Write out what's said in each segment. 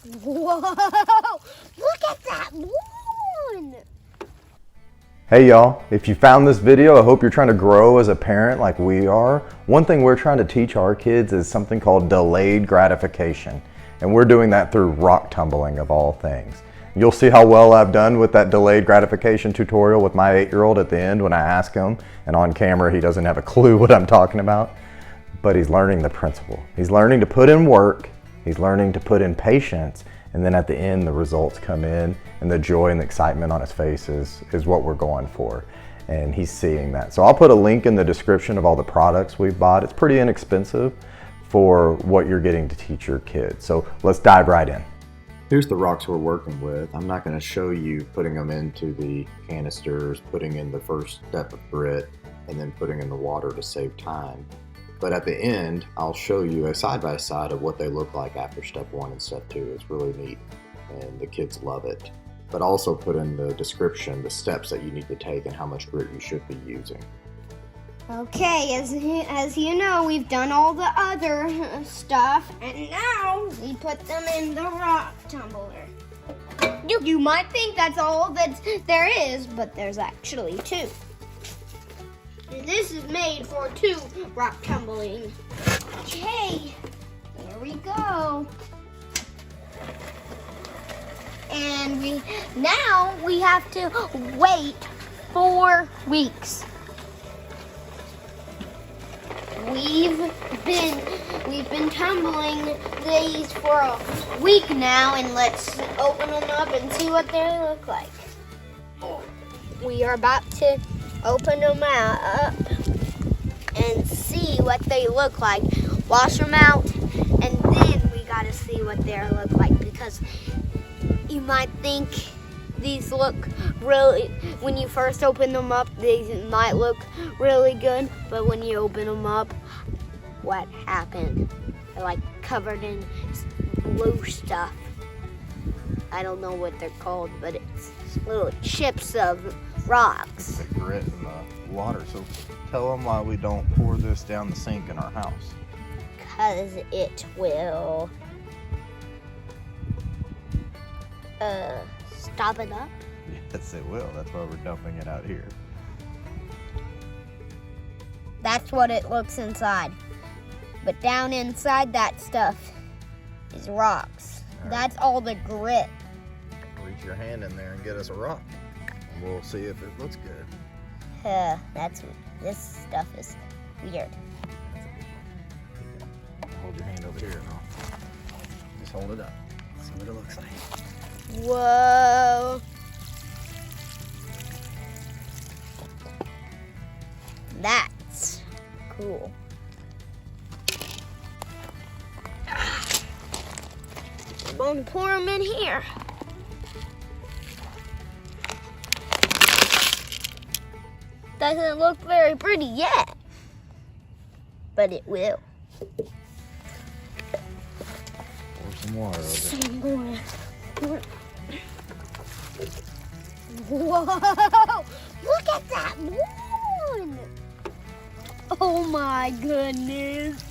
Whoa! Look at that one! Hey y'all, if you found this video, I hope you're trying to grow as a parent like we are. One thing we're trying to teach our kids is something called delayed gratification. And we're doing that through rock tumbling of all things. You'll see how well I've done with that delayed gratification tutorial with my 8-year-old at the end when I ask him, and on camera he doesn't have a clue what I'm talking about. But he's learning the principle. He's learning to put in work, he's learning to put in patience, and then at the end the results come in and the joy and the excitement on his face is what we're going for. And he's seeing that. So I'll put a link in the description of all the products we've bought. It's pretty inexpensive for what you're getting to teach your kids. So let's dive right in. Here's the rocks we're working with. I'm not going to show you putting them into the canisters, putting in the first step of grit, and then putting in the water to save time. But at the end, I'll show you a side-by-side of what they look like after step 1 and step 2. It's really neat, and the kids love it. But also put in the description the steps that you need to take and how much grit you should be using. Okay, as you know, we've done all the other stuff, and now we put them in the rock tumbler. You might think that's all that there is, but there's actually 2. And this is made for 2 rock tumbling. Okay, here we go. And now we have to wait 4 weeks. We've been tumbling these for a week now, and let's open them up and see what they look like. We are about to open them up and see what they look like. Wash them out, and then we gotta see what they look like, because you might think these look really, when you first open them up, these might look really good, but when you open them up, what happened? They're like covered in blue stuff. I don't know what they're called, but it's little chips of rocks. The grit in the water. So tell them why we don't pour this down the sink in our house. Because it will stop it up. Yes, it will. That's why we're dumping it out here. That's what it looks inside. But down inside that stuff is rocks. All right. That's all the grit. Reach your hand in there and get us a rock. And we'll see if it looks good. This stuff is weird. Hold your hand over here and I'll just hold it up. See what it looks like. Whoa. That's cool. I'm going to pour them in here. Doesn't look very pretty yet, but it will. Pour some water over. Some more. Whoa! Look at that one! Oh my goodness!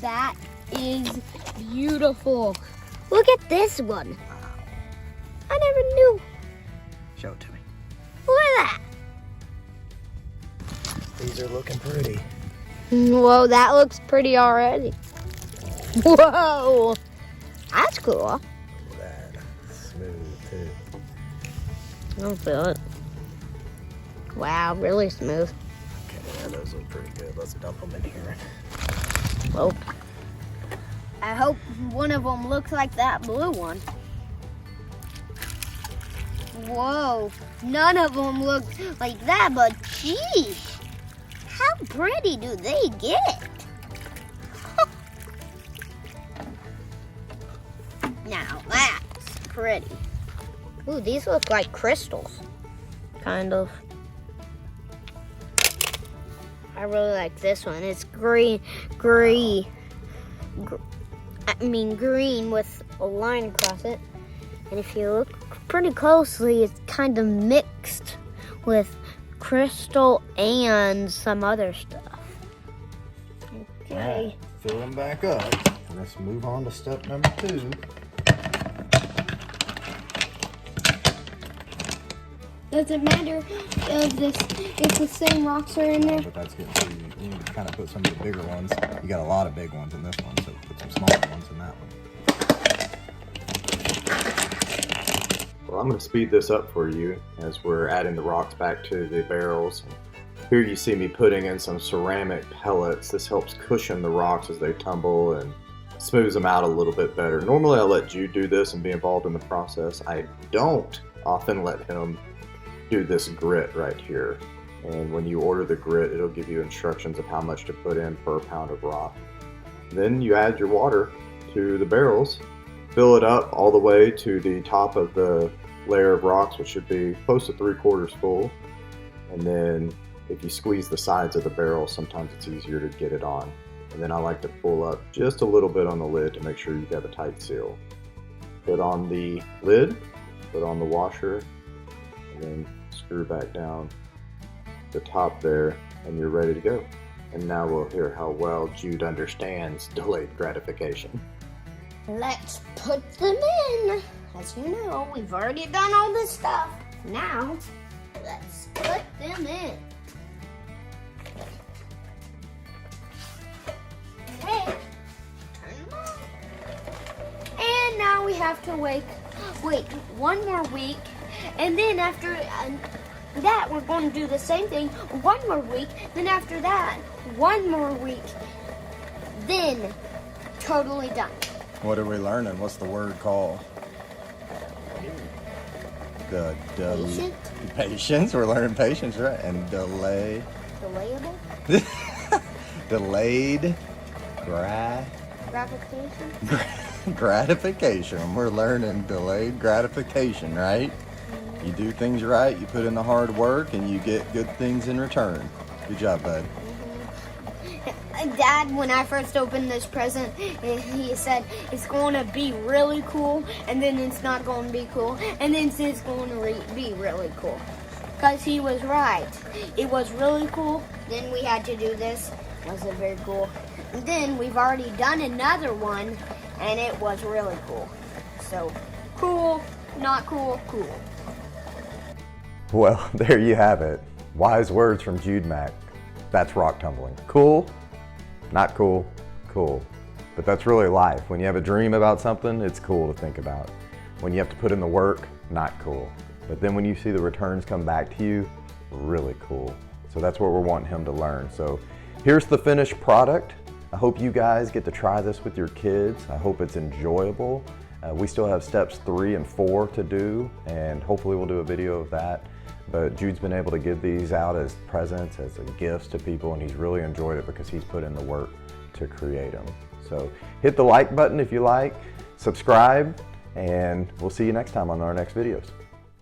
That is beautiful. Look at this one. Wow. I never knew. Show it to me. Look at that. These are looking pretty. Whoa, that looks pretty already. Whoa! That's cool. Look at that. Smooth too. I don't feel it. Wow, really smooth. Okay, yeah, those look pretty good. Let's dump them in here. Whoa. I hope one of them looks like that blue one. Whoa, none of them look like that, but geez, how pretty do they get? Now that's pretty. Ooh, these look like crystals, kind of. I really like this one. It's green with a line across it. And if you look pretty closely, it's kind of mixed with crystal and some other stuff. Okay. Right, fill them back up. Let's move on to step number 2. Does it matter if the same rocks are in there? But that's getting pretty, you need to kind of put some of the bigger ones. You got a lot of big ones in this one, so put some smaller ones in that one. Well, I'm going to speed this up for you as we're adding the rocks back to the barrels. Here you see me putting in some ceramic pellets. This helps cushion the rocks as they tumble and smooths them out a little bit better. Normally I let Jude do this and be involved in the process. I don't often let him do this grit right here. And when you order the grit, it'll give you instructions of how much to put in per pound of rock. Then you add your water to the barrels, fill it up all the way to the top of the layer of rocks, which should be close to 3/4 full. And then if you squeeze the sides of the barrel, sometimes it's easier to get it on. And then I like to pull up just a little bit on the lid to make sure you have a tight seal. Put on the lid, put on the washer, and then screw back down the top there, and you're ready to go. And now we'll hear how well Jude understands delayed gratification. Let's put them in. As you know, we've already done all this stuff. Now, let's put them in. Okay, turn them on. And now we have to wait one more week, and then after that we're going to do the same thing one more week, then after that one more week, then totally done. What are we learning? What's the word called? Patient? Patience. We're learning patience, right? And delayable? Delayed Gratification? gratification. We're learning delayed gratification, right? You do things right, you put in the hard work, and you get good things in return. Good job, bud. Dad, when I first opened this present, he said it's going to be really cool, and then it's not going to be cool, and then it's going to be really cool. Because he was right. It was really cool. Then we had to do this. Wasn't very cool. And then we've already done another one, and it was really cool. So, cool, not cool, cool. Well, there you have it. Wise words from Jude Mack. That's rock tumbling. Cool, not cool, cool. But that's really life. When you have a dream about something, it's cool to think about. When you have to put in the work, not cool. But then when you see the returns come back to you, really cool. So that's what we're wanting him to learn. So here's the finished product. I hope you guys get to try this with your kids. I hope it's enjoyable. We still have steps 3 and 4 to do, and hopefully we'll do a video of that. But Jude's been able to give these out as presents, as gifts to people, and he's really enjoyed it because he's put in the work to create them. So hit the like button if you like, subscribe, and we'll see you next time on our next videos.